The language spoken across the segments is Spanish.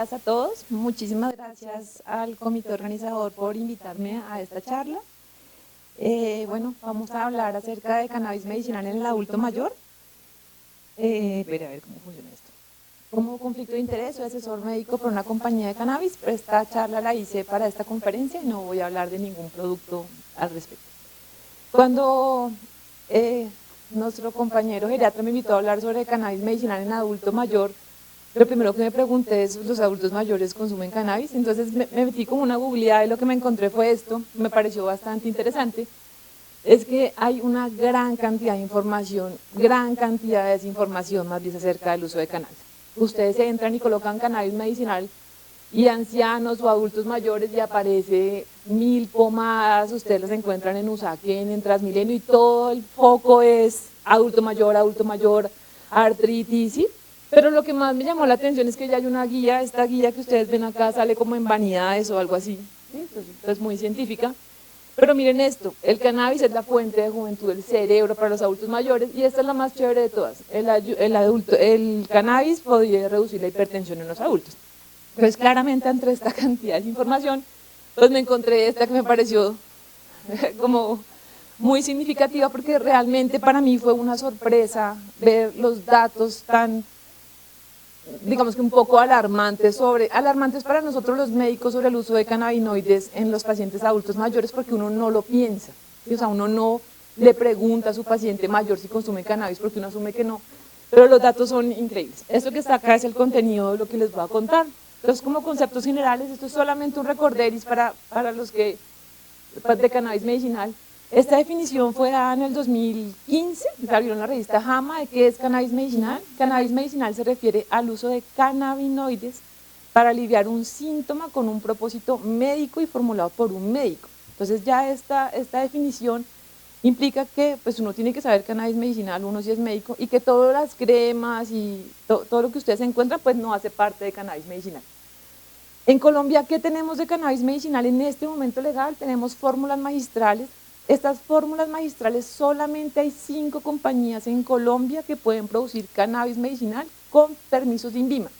A todos, muchísimas gracias al comité organizador por invitarme a esta charla. Bueno, vamos a hablar acerca de cannabis medicinal en el adulto mayor. Voy a ver cómo funciona esto. Como conflicto de interés, soy asesor médico por una compañía de cannabis, pero esta charla la hice para esta conferencia y no voy a hablar de ningún producto al respecto. Cuando nuestro compañero geriatra me invitó a hablar sobre cannabis medicinal en adulto mayor, lo primero que me pregunté es, ¿los adultos mayores consumen cannabis? Entonces me metí como una googleada y lo que me encontré fue esto, me pareció bastante interesante, es que hay una gran cantidad de información, gran cantidad de desinformación más bien acerca del uso de cannabis. Ustedes entran y colocan cannabis medicinal y ancianos o adultos mayores y aparece 1000 pomadas, ustedes las encuentran en Usaquén, en Transmilenio y todo el foco es adulto mayor, artritis, ¿sí? Pero lo que más me llamó la atención es que ya hay una guía, esta guía que ustedes ven acá sale como en vanidades o algo así, ¿sí? Entonces, es muy científica. Pero miren esto, el cannabis es la fuente de juventud del cerebro para los adultos mayores y esta es la más chévere de todas. El cannabis podría reducir la hipertensión en los adultos. Entonces claramente entre esta cantidad de información, pues me encontré esta que me pareció como muy significativa porque realmente para mí fue una sorpresa ver los datos tan, digamos que un poco alarmantes para nosotros los médicos sobre el uso de cannabinoides en los pacientes adultos mayores porque uno no lo piensa, ¿sí? O sea, uno no le pregunta a su paciente mayor si consume cannabis porque uno asume que no, pero los datos son increíbles. Esto que está acá es el contenido de lo que les voy a contar. Entonces, como conceptos generales, esto es solamente un recorderis para los que, de cannabis medicinal. Esta definición fue dada en el 2015, salió en la revista JAMA de qué es cannabis medicinal. Cannabis medicinal se refiere al uso de cannabinoides para aliviar un síntoma con un propósito médico y formulado por un médico. Entonces ya esta definición implica que pues uno tiene que saber cannabis medicinal, uno sí es médico, y que todas las cremas y todo lo que ustedes encuentran pues no hace parte de cannabis medicinal. En Colombia, ¿qué tenemos de cannabis medicinal en este momento legal? Tenemos fórmulas magistrales. Estas fórmulas magistrales solamente hay 5 compañías en Colombia que pueden producir cannabis medicinal con permisos de INVIMA.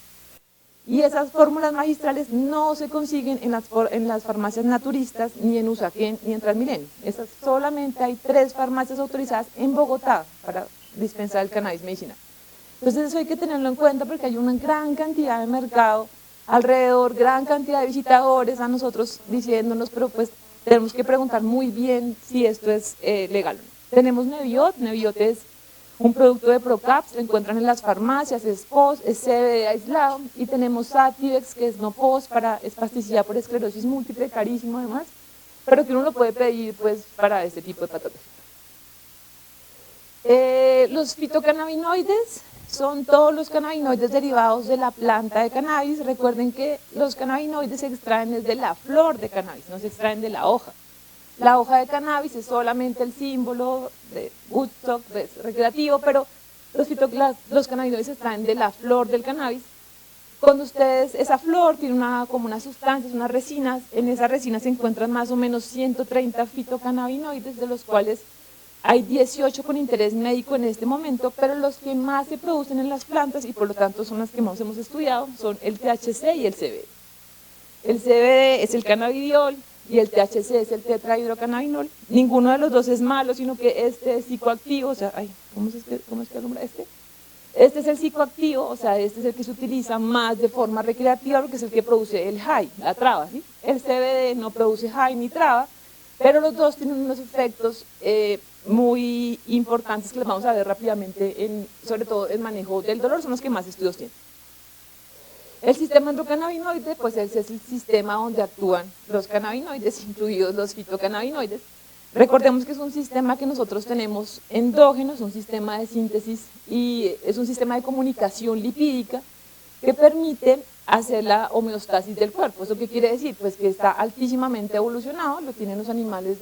Y esas fórmulas magistrales no se consiguen en las farmacias naturistas, ni en Usaquén, ni en Transmilenio. Esas solamente hay 3 farmacias autorizadas en Bogotá para dispensar el cannabis medicinal. Entonces eso hay que tenerlo en cuenta porque hay una gran cantidad de mercado alrededor, gran cantidad de visitadores a nosotros diciéndonos, pero pues tenemos que preguntar muy bien si esto es legal. Tenemos Neviot, Neviot es un producto de Procaps, lo encuentran en las farmacias, es POS, es CBD aislado, y tenemos Sativex, que es no POS, es plasticidad por esclerosis múltiple, carísimo además, pero que uno lo puede pedir pues para este tipo de patologías. Los fitocannabinoides son todos los cannabinoides derivados de la planta de cannabis. Recuerden que los cannabinoides se extraen desde la flor de cannabis, no se extraen de la hoja. La hoja de cannabis es solamente el símbolo de Woodstock, recreativo, pero los cannabinoides se extraen de la flor del cannabis. Cuando esa flor tiene como unas sustancias, unas resinas, en esas resinas se encuentran más o menos 130 fitocannabinoides, de los cuales hay 18 con interés médico en este momento, pero los que más se producen en las plantas y por lo tanto son las que más hemos estudiado son el THC y el CBD. El CBD es el cannabidiol y el THC es el tetrahidrocannabinol. Ninguno de los dos es malo, sino que este es psicoactivo, o sea, ¿cómo es que alumbra este? Este es el psicoactivo, o sea, este es el que se utiliza más de forma recreativa porque es el que produce el high, la traba, ¿sí? El CBD no produce high ni traba, pero los dos tienen unos efectos muy importantes que les vamos a ver rápidamente, sobre todo el manejo del dolor, son los que más estudios tienen. El sistema endocannabinoide, pues ese es el sistema donde actúan los cannabinoides, incluidos los fitocannabinoides. Recordemos que es un sistema que nosotros tenemos endógeno, es un sistema de síntesis y es un sistema de comunicación lipídica que permite hacer la homeostasis del cuerpo. ¿Eso qué quiere decir? Pues que está altísimamente evolucionado, lo tienen los animales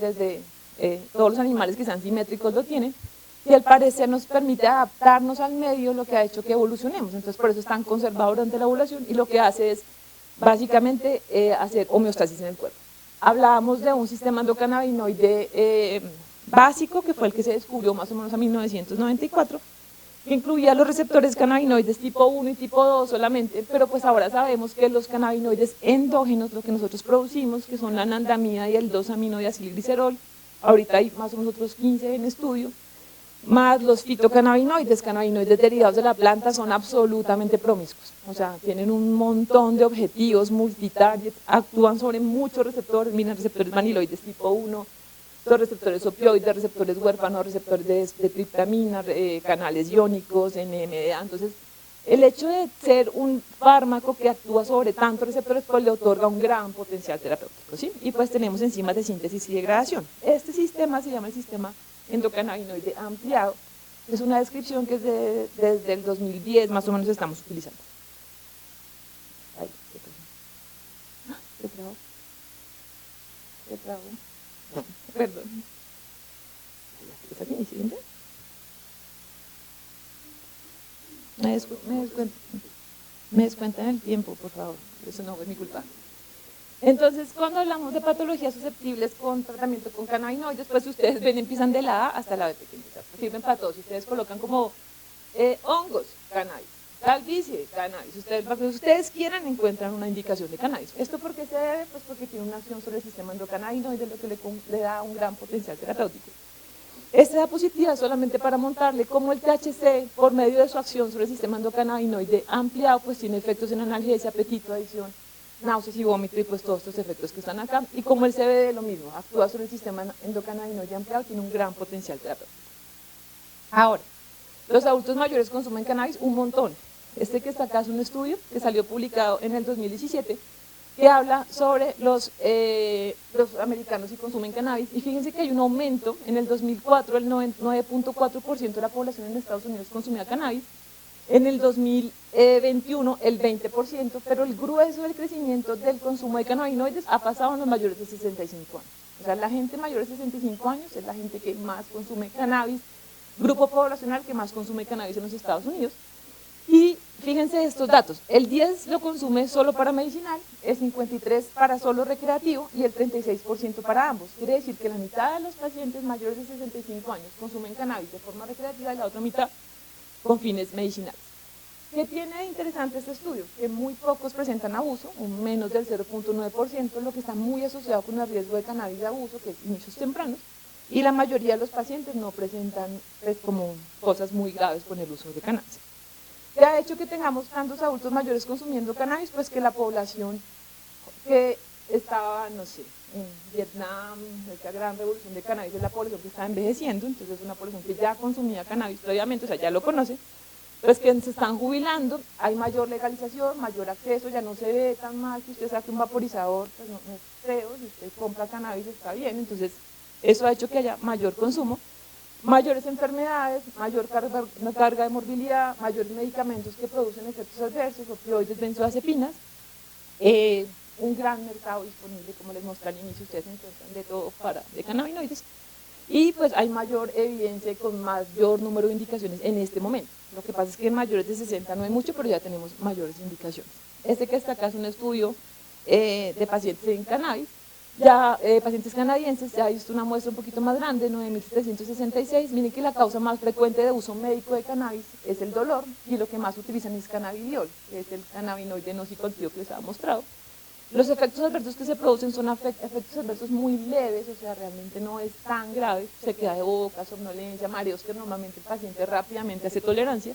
todos los animales que sean simétricos lo tienen, y al parecer nos permite adaptarnos al medio, lo que ha hecho que evolucionemos. Entonces por eso es tan conservado durante la evolución y lo que hace es básicamente hacer homeostasis en el cuerpo. Hablábamos de un sistema endocannabinoide básico que fue el que se descubrió más o menos en 1994 que incluía los receptores cannabinoides tipo 1 y tipo 2 solamente, pero pues ahora sabemos que los cannabinoides endógenos, lo que nosotros producimos, que son la anandamida y el 2-aminodeacilglicerol, ahorita hay más o menos otros 15 en estudio, más los fitocannabinoides, cannabinoides derivados de la planta, son absolutamente promiscuos, o sea, tienen un montón de objetivos, multitarget, actúan sobre muchos receptores, miren, receptores vaniloides tipo 1, los receptores opioides, receptores huérfanos, receptores de triptamina, canales iónicos, NMDA. Entonces, el hecho de ser un fármaco que actúa sobre tantos receptores, pues le otorga un gran potencial terapéutico, ¿sí? Y pues tenemos enzimas de síntesis y degradación. Este sistema se llama el sistema endocannabinoide ampliado. Es una descripción que desde el 2010 más o menos estamos utilizando. Ay, ¿qué trago? ¿Qué trago? Perdón. ¿Está aquí? ¿Sí? Me descuentan el tiempo, por favor. Eso no es mi culpa. Entonces, cuando hablamos de patologías susceptibles con tratamiento con cannabinoides, pues ustedes ven, empiezan de la A hasta la B pequeña. Sirven para todos. Si ustedes colocan como hongos, cannabis, calvicie, cannabis. Lo que ustedes quieran, encuentran una indicación de cannabis. ¿Esto por qué se debe? Pues porque tiene una acción sobre el sistema endocannabinoide, lo que le da un gran potencial terapéutico. Esta diapositiva es solamente para montarle cómo el THC, por medio de su acción sobre el sistema endocannabinoide ampliado, pues tiene efectos en analgesia, apetito, adicción, náuseas y vómito, y pues todos estos efectos que están acá. Y como el CBD, lo mismo, actúa sobre el sistema endocannabinoide ampliado, tiene un gran potencial terapéutico. Ahora, los adultos mayores consumen cannabis un montón. Este que está acá es un estudio que salió publicado en el 2017, que habla sobre los americanos que consumen cannabis, y fíjense que hay un aumento. En el 2004 el 9.4% de la población en Estados Unidos consumía cannabis, en el 2021 el 20%, pero el grueso del crecimiento del consumo de cannabinoides ha pasado en los mayores de 65 años. O sea, la gente mayor de 65 años es la gente que más consume cannabis, grupo poblacional que más consume cannabis en los Estados Unidos. Y fíjense estos datos, el 10 lo consume solo para medicinal, el 53% para solo recreativo y el 36% para ambos. Quiere decir que la mitad de los pacientes mayores de 65 años consumen cannabis de forma recreativa y la otra mitad con fines medicinales. ¿Qué tiene de interesante este estudio? Que muy pocos presentan abuso, un menos del 0.9%, lo que está muy asociado con el riesgo de cannabis de abuso, que es inicios tempranos, y la mayoría de los pacientes no presentan pues, como cosas muy graves con el uso de cannabis. ¿Qué ha hecho que tengamos tantos adultos mayores consumiendo cannabis? Pues que la población que estaba, no sé, en Vietnam, esta gran revolución de cannabis, es la población que está envejeciendo, entonces es una población que ya consumía cannabis previamente, o sea, ya lo conoce, pues que se están jubilando, hay mayor legalización, mayor acceso, ya no se ve tan mal que usted saque un vaporizador, pues no es feo, si usted compra cannabis está bien, entonces eso ha hecho que haya mayor consumo, mayores enfermedades, mayor carga de morbilidad, mayores medicamentos que producen efectos adversos, opioides, benzodiazepinas, un gran mercado disponible, como les mostré al inicio, ustedes encuentran de todo de cannabinoides, y pues hay mayor evidencia con mayor número de indicaciones en este momento. Lo que pasa es que en mayores de 60 no hay mucho, pero ya tenemos mayores indicaciones. Este que está acá es un estudio de pacientes en cannabis, ya pacientes canadienses, ya he visto una muestra un poquito más grande, 9.766, miren que la causa más frecuente de uso médico de cannabis es el dolor, y lo que más utilizan es cannabidiol, que es el cannabinoide no psicoactivo que les había mostrado. Los efectos adversos que se producen son efectos adversos muy leves, o sea, realmente no es tan grave, se queda de boca, somnolencia, mareos, que normalmente el paciente rápidamente hace tolerancia,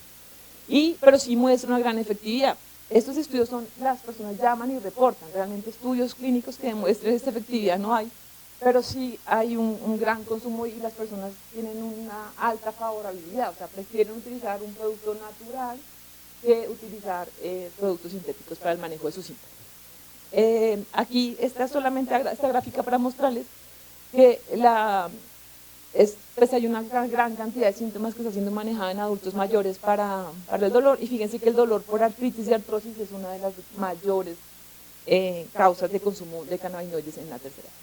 pero sí muestra una gran efectividad. Estos estudios las personas llaman y reportan, realmente estudios clínicos que demuestren esta efectividad no hay, pero sí hay un gran consumo y las personas tienen una alta favorabilidad, o sea, prefieren utilizar un producto natural que utilizar productos sintéticos para el manejo de sus síntomas. Aquí está solamente esta gráfica para mostrarles que pues hay una gran cantidad de síntomas que está siendo manejada en adultos mayores para el dolor, y fíjense que el dolor por artritis y artrosis es una de las mayores causas de consumo de cannabinoides en la tercera edad.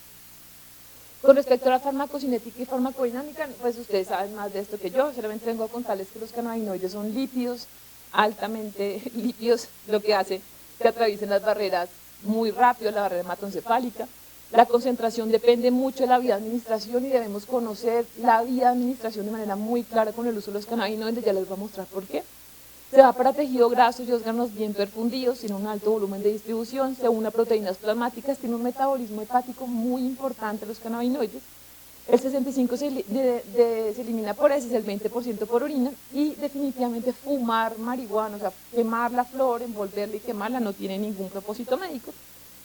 Con respecto a la farmacocinética y farmacodinámica, pues ustedes saben más de esto que yo, solamente vengo a contarles que los cannabinoides son lípidos, altamente lípidos, lo que hace que atraviesen las barreras muy rápido, la barrera hematoencefálica. La concentración depende mucho de la vía de administración y debemos conocer la vía de administración de manera muy clara con el uso de los cannabinoides, ya les voy a mostrar por qué. Se va para tejido graso y órganos bien perfundidos, tiene un alto volumen de distribución, se une a proteínas plasmáticas, tiene un metabolismo hepático muy importante los cannabinoides. El 65% se elimina por heces, el 20% por orina, y definitivamente fumar marihuana, o sea, quemar la flor, envolverla y quemarla no tiene ningún propósito médico,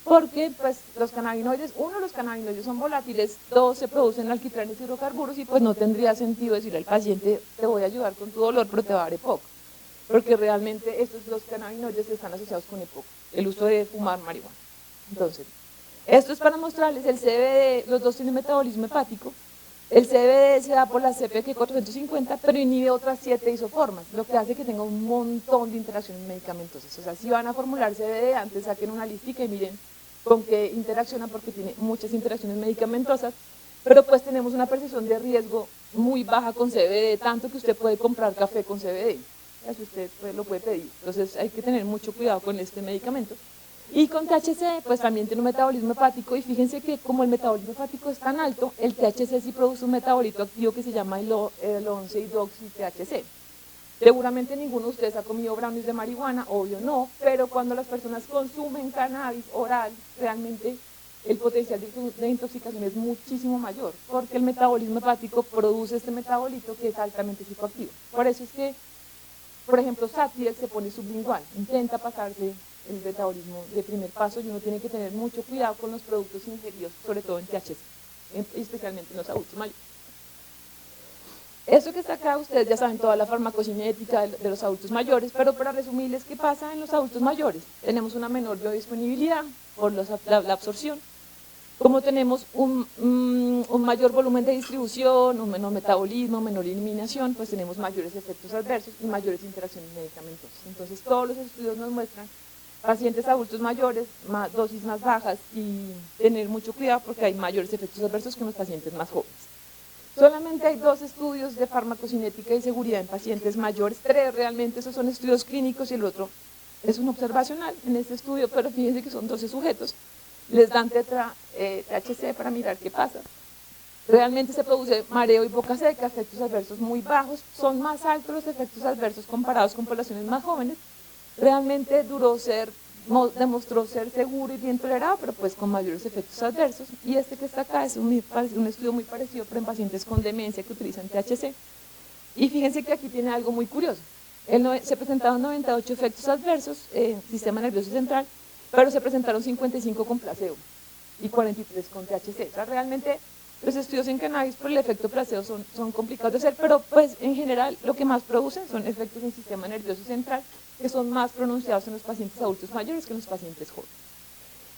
porque pues los cannabinoides, los cannabinoides son volátiles, dos, se producen alquitranes y hidrocarburos y pues no tendría sentido decirle al paciente te voy a ayudar con tu dolor pero te va a dar EPOC, porque realmente los cannabinoides están asociados con EPOC, el uso de fumar marihuana. Entonces, esto es para mostrarles el CBD, los dos tienen metabolismo hepático. El CBD se da por la CPQ 450, pero inhibe otras 7 isoformas, lo que hace que tenga un montón de interacciones medicamentosas. O sea, si van a formular CBD, antes saquen una listica y miren con qué interacciona, porque tiene muchas interacciones medicamentosas, pero pues tenemos una percepción de riesgo muy baja con CBD, tanto que usted puede comprar café con CBD, así usted lo puede pedir. Entonces hay que tener mucho cuidado con este medicamento. Y con THC, pues también tiene un metabolismo hepático, y fíjense que como el metabolismo hepático es tan alto, el THC sí produce un metabolito activo que se llama el 11-hidroxi-THC. Seguramente ninguno de ustedes ha comido brownies de marihuana, obvio no, pero cuando las personas consumen cannabis oral, realmente el potencial de intoxicación es muchísimo mayor, porque el metabolismo hepático produce este metabolito que es altamente psicoactivo. Por eso es que, por ejemplo, Satiel se pone sublingual, intenta pasarse el metabolismo de primer paso, y uno tiene que tener mucho cuidado con los productos ingeridos, sobre todo en THC, especialmente en los adultos mayores. Eso que está acá, ustedes ya saben toda la farmacocinética de los adultos mayores, pero para resumirles qué pasa en los adultos mayores. Tenemos una menor biodisponibilidad por la absorción, como tenemos un mayor volumen de distribución, un menor metabolismo, menor eliminación, pues tenemos mayores efectos adversos y mayores interacciones medicamentosas. Entonces todos los estudios nos muestran pacientes adultos mayores, dosis más bajas, y tener mucho cuidado porque hay mayores efectos adversos que en los pacientes más jóvenes. Solamente hay 2 estudios de farmacocinética y seguridad en pacientes mayores, 3 realmente, esos son estudios clínicos y el otro es un observacional en este estudio, pero fíjense que son 12 sujetos, les dan THC para mirar qué pasa. Realmente se produce mareo y boca seca, efectos adversos muy bajos, son más altos los efectos adversos comparados con poblaciones más jóvenes. Realmente demostró ser seguro y bien tolerado, pero pues con mayores efectos adversos. Y este que está acá es un estudio muy parecido, pero en pacientes con demencia que utilizan THC. Y fíjense que aquí tiene algo muy curioso. Se presentaron 98 efectos adversos en sistema nervioso central, pero se presentaron 55 con placebo y 43 con THC. O sea, realmente los estudios en cannabis por el efecto placebo son complicados de hacer, pero pues en general lo que más producen son efectos en sistema nervioso central, que son más pronunciados en los pacientes adultos mayores que en los pacientes jóvenes.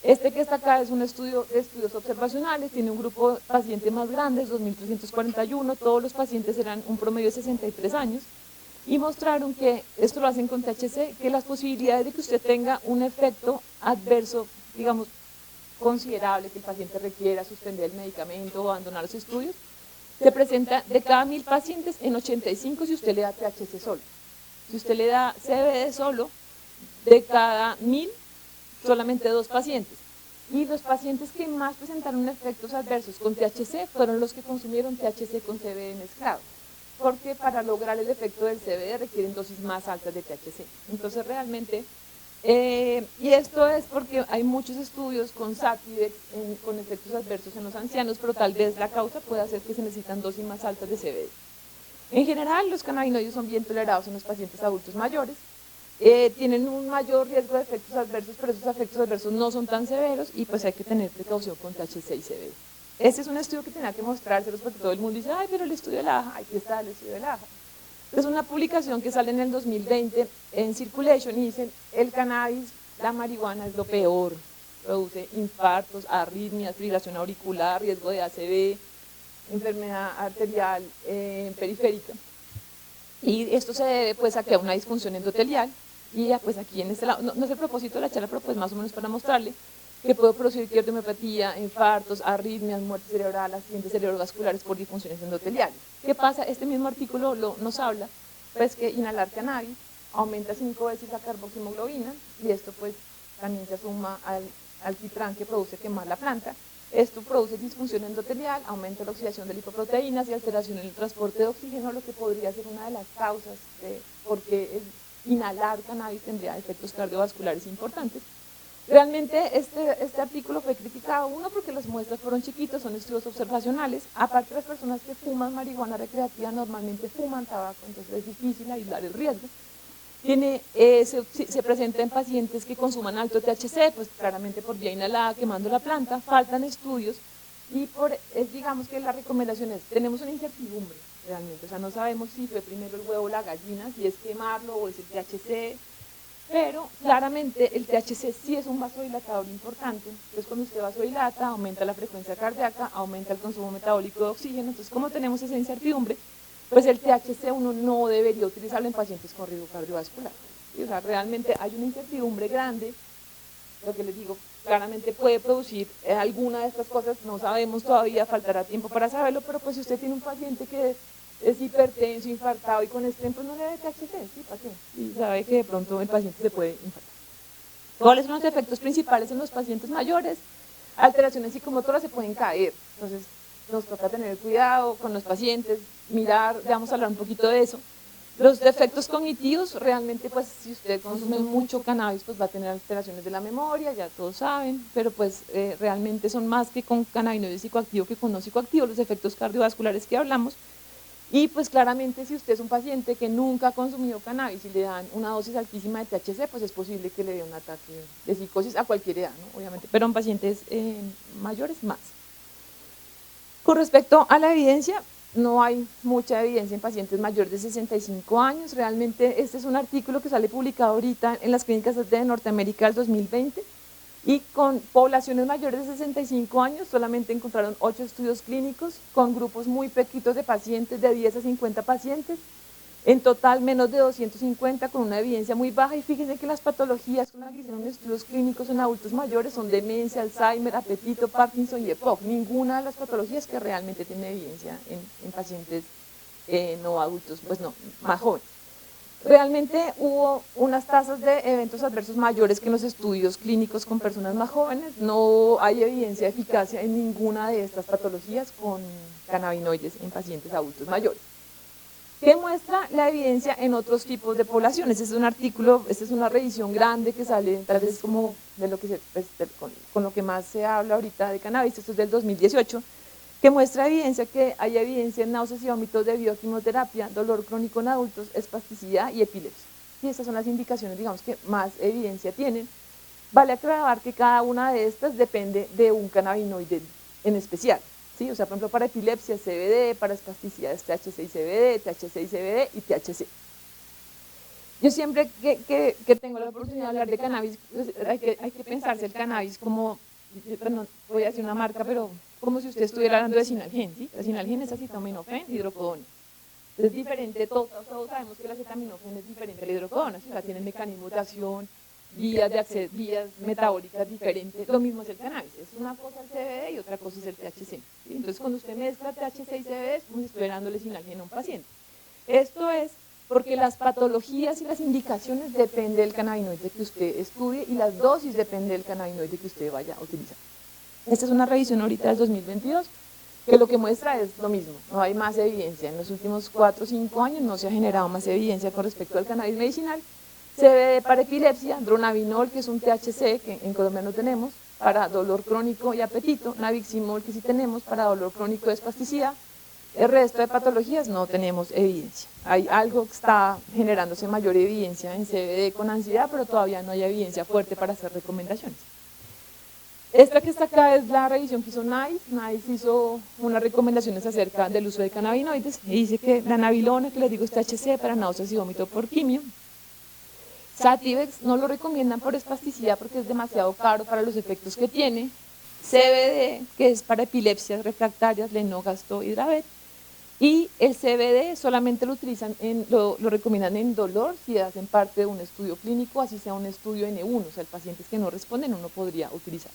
Este que está acá es un estudio de estudios observacionales, tiene un grupo de pacientes más grandes, 2.341, todos los pacientes eran un promedio de 63 años, y mostraron que, esto lo hacen con THC, que las posibilidades de que usted tenga un efecto adverso, digamos, considerable, que el paciente requiera suspender el medicamento o abandonar los estudios, se presenta de cada 1.000 pacientes en 85 si usted le da THC solo. Si usted le da CBD solo, de cada 1.000, solamente 2 pacientes. Y los pacientes que más presentaron efectos adversos con THC fueron los que consumieron THC con CBD mezclado, porque para lograr el efecto del CBD requieren dosis más altas de THC. Entonces realmente, y esto es porque hay muchos estudios con Sativex con efectos adversos en los ancianos, pero tal vez la causa pueda ser que se necesitan dosis más altas de CBD. En general, los cannabinoides son bien tolerados en los pacientes adultos mayores, tienen un mayor riesgo de efectos adversos, pero esos efectos adversos no son tan severos y pues hay que tener precaución con THC y CBD. Este es un estudio que tenía que mostrárselos porque todo el mundo dice, ay, pero el estudio de la AJA, aquí está el estudio de la AJA. Es una publicación que sale en el 2020 en Circulation y dicen, el cannabis, la marihuana es lo peor, produce infartos, arritmias, fibrilación auricular, riesgo de ACV, enfermedad arterial periférica. Y esto se debe pues a que hay una disfunción endotelial, y ya pues aquí en este lado, no es el propósito de la charla, pero pues más o menos para mostrarle que puede producir cardiomiopatía, infartos, arritmias, muerte cerebral, accidentes cerebrovasculares por disfunciones endoteliales. ¿Qué pasa? Este mismo artículo nos habla pues que inhalar cannabis aumenta 5 veces la carboximoglobina, y esto pues también se suma al alquitrán que produce quemar la planta, Esto produce disfunción endotelial, aumenta la oxidación de lipoproteínas y alteración en el transporte de oxígeno, lo que podría ser una de las causas de por qué inhalar cannabis tendría efectos cardiovasculares importantes. Realmente este artículo fue criticado, uno, porque las muestras fueron chiquitas, son estudios observacionales. Aparte, las personas que fuman marihuana recreativa normalmente fuman tabaco, entonces es difícil aislar el riesgo. Se presenta en pacientes que consuman alto THC, pues claramente por vía inhalada, quemando la planta. Faltan estudios y digamos que la recomendación es, tenemos una incertidumbre realmente, o sea, no sabemos si fue primero el huevo o la gallina, si es quemarlo o es el THC, pero claramente el THC sí es un vasodilatador importante. Entonces, cuando usted vasodilata, aumenta la frecuencia cardíaca, aumenta el consumo metabólico de oxígeno. Entonces, como tenemos esa incertidumbre, pues el THC uno no debería utilizarlo en pacientes con riesgo cardiovascular. ¿Sí? O sea, realmente hay una incertidumbre grande. Lo que les digo, claramente puede producir alguna de estas cosas, no sabemos todavía, faltará tiempo para saberlo, pero pues si usted tiene un paciente que es hipertenso, infartado y con estrés, pues no le dé THC, ¿sí? ¿Para qué? Y sabe que de pronto el paciente se puede infartar. ¿Cuáles son los efectos principales en los pacientes mayores? Alteraciones psicomotoras, se pueden caer, entonces nos toca tener cuidado con los pacientes, mirar, ya vamos a hablar un poquito de eso. Los defectos cognitivos, realmente pues si usted consume mucho cannabis, pues va a tener alteraciones de la memoria, ya todos saben, pero pues realmente son más que con cannabinoide psicoactivo que con no psicoactivo, los efectos cardiovasculares que hablamos. Y pues claramente si usted es un paciente que nunca ha consumido cannabis y le dan una dosis altísima de THC, pues es posible que le dé un ataque de psicosis a cualquier edad, ¿no? Obviamente, pero en pacientes mayores más. Con respecto a la evidencia, no hay mucha evidencia en pacientes mayores de 65 años. Realmente este es un artículo que sale publicado ahorita en las clínicas de Norteamérica del 2020 y con poblaciones mayores de 65 años solamente encontraron 8 estudios clínicos con grupos muy pequeños de pacientes, de 10 a 50 pacientes. En total, menos de 250 con una evidencia muy baja, y fíjense que las patologías con las que hicieron estudios clínicos en adultos mayores son demencia, Alzheimer, apetito, Parkinson y EPOC. Ninguna de las patologías que realmente tiene evidencia en pacientes no adultos, pues no, más jóvenes. Realmente hubo unas tasas de eventos adversos mayores que en los estudios clínicos con personas más jóvenes. No hay evidencia de eficacia en ninguna de estas patologías con cannabinoides en pacientes adultos mayores. ¿Qué muestra la evidencia en otros tipos de poblaciones? Este es un artículo, esta es una revisión grande que sale, tal vez como de lo que con lo que más se habla ahorita de cannabis, esto es del 2018, que muestra evidencia que hay evidencia en náuseas y vómitos de bioquimioterapia, dolor crónico en adultos, espasticidad y epilepsia. Y estas son las indicaciones, digamos, que más evidencia tienen. Vale aclarar que cada una de estas depende de un cannabinoide en especial. ¿Sí? O sea, por ejemplo, para epilepsia CBD, para espasticidad es THC y CBD, THC y CBD y THC. Yo siempre que tengo la oportunidad de hablar de cannabis, pues hay que pensarse el cannabis como, no voy a decir una marca, pero como si usted estuviera hablando de Sinalgen, ¿sí? La Sinalgen es acetaminofén, hidrocodona. Es diferente, todos sabemos que la acetaminofén es diferente a la hidrocodona, ¿sí? O sea, tiene mecanismos de acción, vías metabólicas diferentes. Lo mismo es el cannabis, es una cosa el CBD y otra cosa es el THC. ¿Sí? Entonces, cuando usted mezcla THC y CBD, es como si estuviera dándole Sinalgen a un paciente. Esto es porque las patologías y las indicaciones dependen del cannabinoide que usted estudie y las dosis dependen del cannabinoide que usted vaya a utilizar. Esta es una revisión ahorita del 2022, que lo que muestra es lo mismo, no hay más evidencia. En los últimos 4 o 5 años no se ha generado más evidencia con respecto al cannabis medicinal. CBD para epilepsia, dronabinol, que es un THC, que en Colombia no tenemos, para dolor crónico y apetito, nabiximol, que sí tenemos para dolor crónico y espasticidad. El resto de patologías no tenemos evidencia. Hay algo que está generándose mayor evidencia en CBD con ansiedad, pero todavía no hay evidencia fuerte para hacer recomendaciones. Esta que está acá es la revisión que hizo NICE. NICE hizo unas recomendaciones acerca del uso de cannabinoides y dice que la nabilona, que les digo es THC para náuseas y vómito por quimio. Sativex no lo recomiendan por espasticidad porque es demasiado caro para los efectos que tiene. CBD, que es para epilepsias refractarias, Lennox-Gastaut y Dravet. Y el CBD solamente lo utilizan, lo recomiendan en dolor si hacen parte de un estudio clínico, así sea un estudio N1, o sea, el pacientes que no responden uno podría utilizar.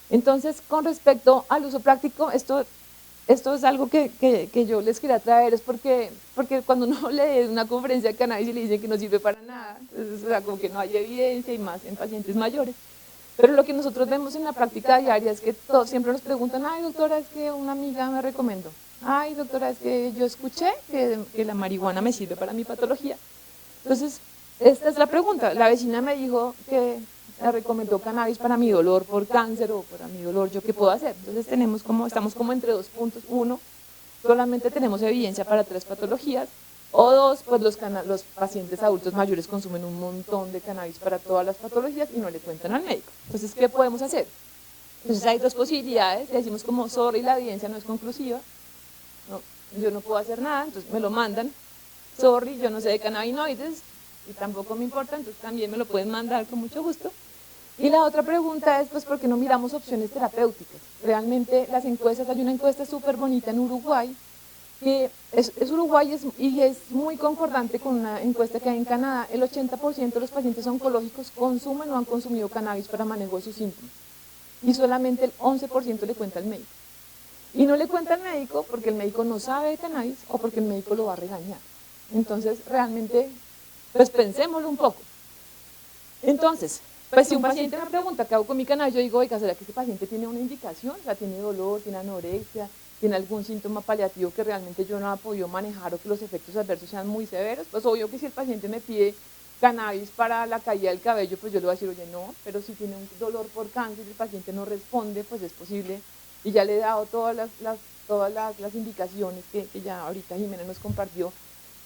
Entonces, con respecto al uso práctico, esto es algo que yo les quería traer, es porque cuando uno lee una conferencia de cannabis y le dicen que no sirve para nada, entonces, o sea, como que no hay evidencia y más en pacientes mayores. Pero lo que nosotros vemos en la práctica diaria es que todos siempre nos preguntan, ay doctora, es que una amiga me recomendó, ay doctora, es que yo escuché que la marihuana me sirve para mi patología. Entonces, esta es la pregunta. La vecina me dijo que me recomendó cannabis para mi dolor por cáncer o para mi dolor, ¿yo qué puedo hacer? Entonces estamos como entre 2 puntos. Uno, solamente tenemos evidencia para 3 patologías, o 2, pues los pacientes adultos mayores consumen un montón de cannabis para todas las patologías y no le cuentan al médico. Entonces, ¿qué podemos hacer? Entonces hay 2 posibilidades, le decimos como, sorry, la evidencia no es conclusiva, no, yo no puedo hacer nada, entonces me lo mandan, sorry, yo no sé de cannabinoides y tampoco me importa, entonces también me lo pueden mandar con mucho gusto. Y la otra pregunta es, pues, ¿por qué no miramos opciones terapéuticas? Realmente las encuestas, hay una encuesta súper bonita en Uruguay, que es Uruguay y es muy concordante con una encuesta que hay en Canadá. El 80% de los pacientes oncológicos consumen o han consumido cannabis para manejo de sus síntomas. Y solamente el 11% le cuenta al médico. Y no le cuenta al médico porque el médico no sabe de cannabis o porque el médico lo va a regañar. Entonces, realmente, pues pensémoslo un poco. Entonces, pues si un paciente me pregunta qué hago con mi cannabis, yo digo, oiga, ¿será que ese paciente tiene una indicación? O sea, tiene dolor, tiene anorexia, tiene algún síntoma paliativo que realmente yo no he podido manejar o que los efectos adversos sean muy severos. Pues obvio que si el paciente me pide cannabis para la caída del cabello, pues yo le voy a decir, oye, no, pero si tiene un dolor por cáncer y el paciente no responde, pues es posible, y ya le he dado todas las indicaciones que ya ahorita Jimena nos compartió,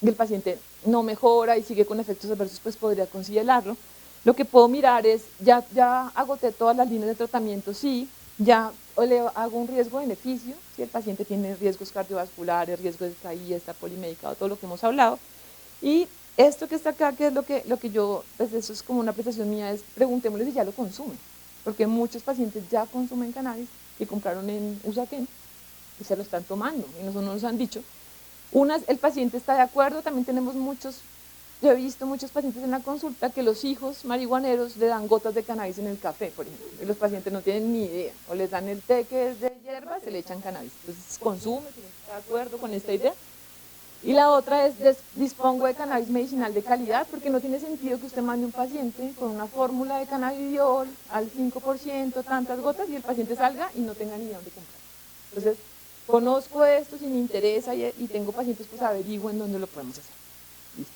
y el paciente no mejora y sigue con efectos adversos, pues podría considerarlo. Lo que puedo mirar es, ya agoté todas las líneas de tratamiento, sí, ya le hago un riesgo-beneficio, si el paciente tiene riesgos cardiovasculares, riesgos de caída, está polimedicado, todo lo que hemos hablado. Y esto que está acá, que es lo que yo, pues eso es como una apreciación mía, es preguntémosle si ya lo consumen, porque muchos pacientes ya consumen cannabis que compraron en Usaquén y se lo están tomando, y nosotros no nos han dicho. El paciente está de acuerdo, también tenemos yo he visto muchos pacientes en la consulta que los hijos marihuaneros le dan gotas de cannabis en el café, por ejemplo, y los pacientes no tienen ni idea, o les dan el té que es de hierba, se le echan cannabis, entonces consume, está de acuerdo con esta idea. Y la otra es, dispongo de cannabis medicinal de calidad, porque no tiene sentido que usted mande un paciente con una fórmula de cannabidiol al 5%, tantas gotas, y el paciente salga y no tenga ni idea dónde comprar. Entonces, conozco esto, si me interesa y tengo pacientes, pues averiguo en dónde lo podemos hacer. Listo.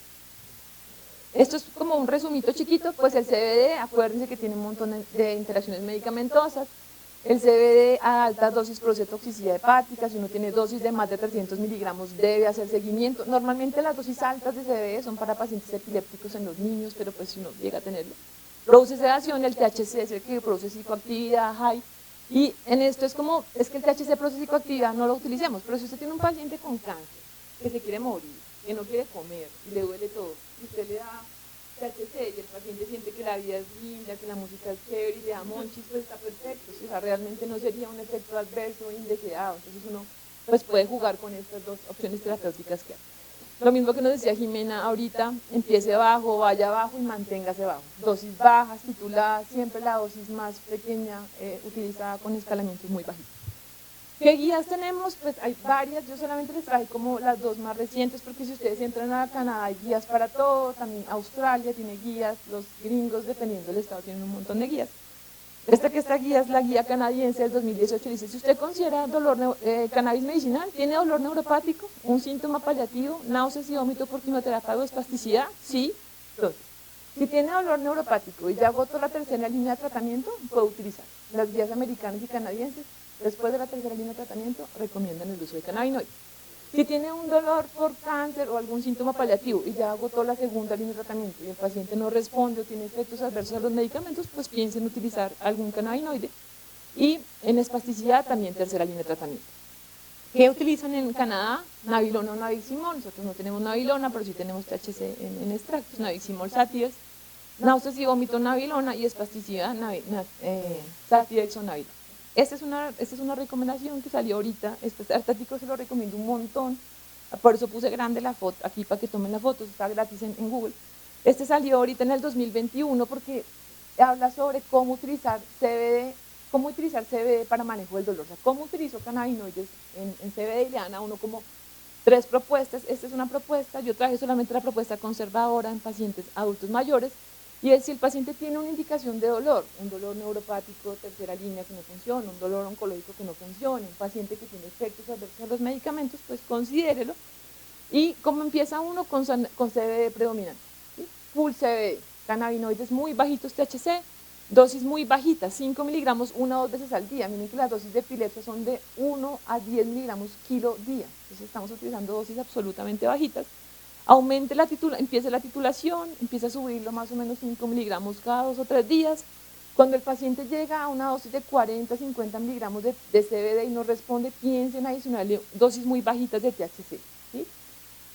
Esto es como un resumito chiquito, pues el CBD, acuérdense que tiene un montón de interacciones medicamentosas. El CBD a altas dosis produce toxicidad hepática, si uno tiene dosis de más de 300 miligramos debe hacer seguimiento. Normalmente las dosis altas de CBD son para pacientes epilépticos en los niños, pero pues si uno llega a tenerlo. Produce sedación, el THC es el que produce psicoactividad, high. Y en esto es que el THC produce psicoactividad, no lo utilicemos, pero si usted tiene un paciente con cáncer, que se quiere morir, que no quiere comer, y le duele todo, y usted le da THC y el paciente siente que la vida es linda, que la música es chévere y le da monchis, pues está perfecto. O sea, realmente no sería un efecto adverso indeseado. Entonces uno pues puede jugar con estas 2 opciones terapéuticas que hay. Lo mismo que nos decía Jimena ahorita, empiece bajo, vaya bajo y manténgase bajo. Dosis bajas, tituladas, siempre la dosis más pequeña utilizada con escalamientos muy bajitos. ¿Qué guías tenemos? Pues hay varias, yo solamente les traje como las 2 más recientes, porque si ustedes entran a Canadá hay guías para todo, también Australia tiene guías, los gringos dependiendo del estado tienen un montón de guías. Esta guía es la guía canadiense del 2018, dice, si usted considera cannabis medicinal, tiene dolor neuropático, un síntoma paliativo, náuseas y vómito por quimioterapia o espasticidad, sí, entonces, si tiene dolor neuropático y ya agotó la 3ª línea de tratamiento, puede utilizar las guías americanas y canadienses. Después de la 3ª línea de tratamiento, recomiendan el uso de cannabinoides. Si tiene un dolor por cáncer o algún síntoma paliativo y ya agotó la 2ª línea de tratamiento y el paciente no responde o tiene efectos adversos a los medicamentos, pues piensen en utilizar algún cannabinoide. Y en espasticidad también 3ª línea de tratamiento. ¿Qué utilizan en Canadá? Nabilona o nabiximol. Nosotros no tenemos nabilona, pero sí tenemos THC en extractos. Nabiximol sativa, náuseas y vómito nabilona y espasticidad satidex o nabilona. Esta es una recomendación que salió ahorita, este artículo se lo recomiendo un montón, por eso puse grande la foto, aquí para que tomen la foto, está gratis en Google. Este salió ahorita en el 2021 porque habla sobre cómo utilizar CBD para manejo del dolor, o sea, cómo utilizo cannabinoides en CBD y le dan a uno como 3 propuestas. Esta es una propuesta, yo traje solamente la propuesta conservadora en pacientes adultos mayores, Y es si el paciente tiene una indicación de dolor, un dolor neuropático, tercera línea que no funciona, un dolor oncológico que no funciona, un paciente que tiene efectos adversos a los medicamentos, pues considérelo. Y como empieza uno con CBD predominante, ¿sí? Full CBD, cannabinoides muy bajitos THC, dosis muy bajitas, 5 miligramos 1 o 2 veces al día. Miren que las dosis de epilepsia son de 1 a 10 miligramos kilo día. Entonces estamos utilizando dosis absolutamente bajitas. Empieza la titulación, empieza a subirlo más o menos 5 miligramos cada 2 o 3 días. Cuando el paciente llega a una dosis de 40, 50 miligramos de CBD y no responde, piensen adicionarle dosis muy bajitas de THC, ¿sí?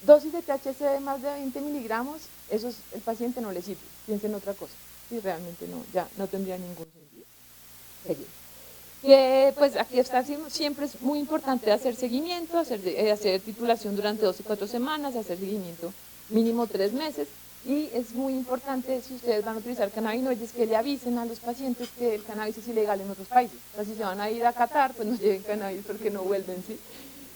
Dosis de THC de más de 20 miligramos, el paciente no le sirve, piensen en otra cosa, y realmente no, ya no tendría ningún sentido. Pues aquí está, siempre es muy importante hacer seguimiento, hacer titulación durante 2 y 4 semanas, hacer seguimiento mínimo 3 meses, y es muy importante, si ustedes van a utilizar cannabinoides, que le avisen a los pacientes que el cannabis es ilegal en otros países. O sea, si se van a ir a Qatar, pues no lleven cannabis porque no vuelven, ¿sí?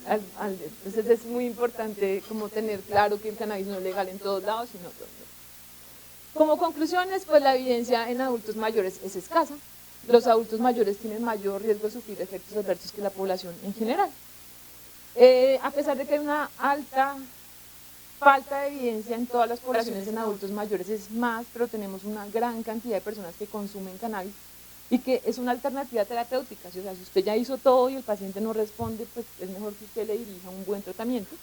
Entonces es muy importante como tener claro que el cannabis no es legal en todos lados, sino todos. Como conclusiones, pues la evidencia en adultos mayores es escasa. Los adultos mayores tienen mayor riesgo de sufrir efectos adversos que la población en general. A pesar de que hay una alta falta de evidencia en todas las poblaciones en adultos mayores, es más, pero tenemos una gran cantidad de personas que consumen cannabis y que es una alternativa terapéutica. O sea, si usted ya hizo todo y el paciente no responde, pues es mejor que usted le dirija un buen tratamiento.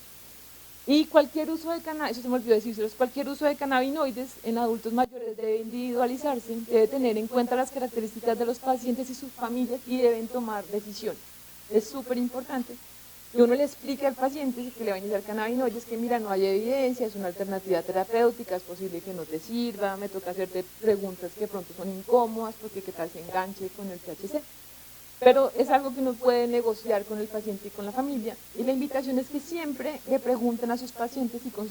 Y cualquier uso de cannabis, eso se me olvidó decírselos, cualquier uso de cannabinoides en adultos mayores debe individualizarse, debe tener en cuenta las características de los pacientes y sus familias y deben tomar decisiones. Es súper importante que uno le explique al paciente que le va a iniciar cannabinoides que mira, no hay evidencia, es una alternativa terapéutica, es posible que no te sirva, me toca hacerte preguntas que de pronto son incómodas porque qué tal se enganche con el THC. Pero es algo que uno puede negociar con el paciente y con la familia. Y la invitación es que siempre le pregunten a sus pacientes y con